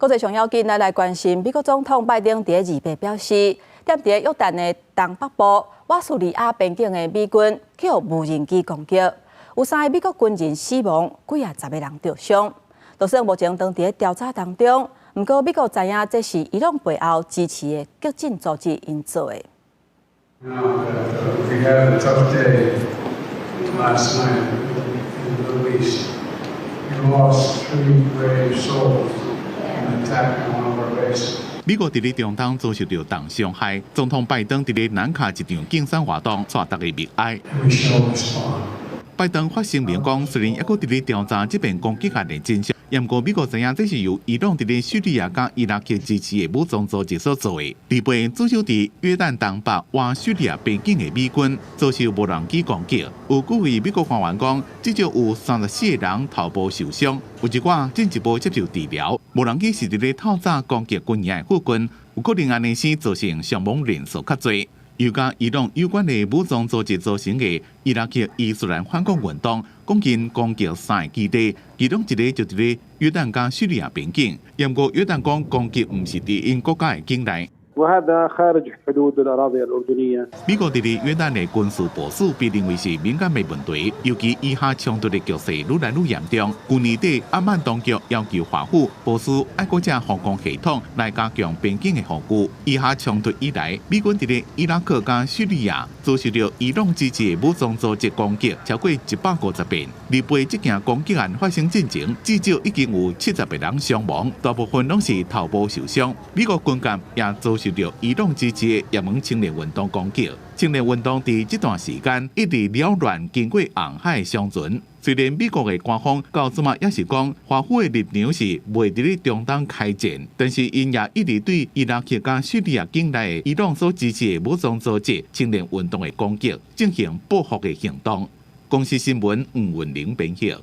国际上要紧来关心，美国总统拜登伫28表示，踮伫约旦的东北部瓦苏里亚边境的美军去予无人机攻击，有3个美国军人死亡，几10个人受伤。就算目前当伫调查当中，不过美国知影这是伊朗背后支持的激进组织因做的。We had a tough day last night in the Middle East. We lost 3 brave souls in an attack on one of our bases. 美国伫咧中东遭受到重伤害，总统拜登伫咧南卡一场竞选活动，带大家默哀。We shall respond. 拜登发声明讲，虽然抑阁伫咧调查这边攻击案的真相，不过美国知影这是由伊朗伫咧叙利亚甲伊拉克支持的武装组织所做的。另外，驻守伫约旦东北挖叙利亚边境的美军遭受无人机攻击，有几位美国官员讲，至少有34个人头部受伤，有一寡进一步接受治疗。无人机是伫咧透早攻击军营的附近，有可能安尼先造成伤亡人数较侪。又甲伊朗有关的武装组织造成的伊拉克伊斯兰反抗运动，共计攻击3个基地，其中一个就伫咧约旦加叙利亚边境。不过约旦讲攻击毋是伫因国家的境内。وهذا خارج حدود الأراضي الأردنية. 美国伫咧约旦的军事部署被认为是敏感的问题，尤其以下冲突的局势愈来愈严重。去年底，阿曼当局要求华府部署爱国者防空系统来加强边境的防御。以下冲突以来，美军伫咧伊拉克加叙利亚遭受到伊朗支持的武装组织攻击超过150遍。离背这件攻击案发生进前，至少已经有70个人伤亡，大部分拢是头部受伤。美国军舰也遭受到伊朗支持的也门青年运动攻击。青年运动伫这段时间一直扰乱经过红海的商船。虽然美国的官方到即马也是讲，华府的立场是袂伫咧中东开战，但是因也一直对伊拉克加叙利亚境内的伊朗所支持的武装组织青年运动的攻击进行报复的行动。公司新闻黄云玲编写。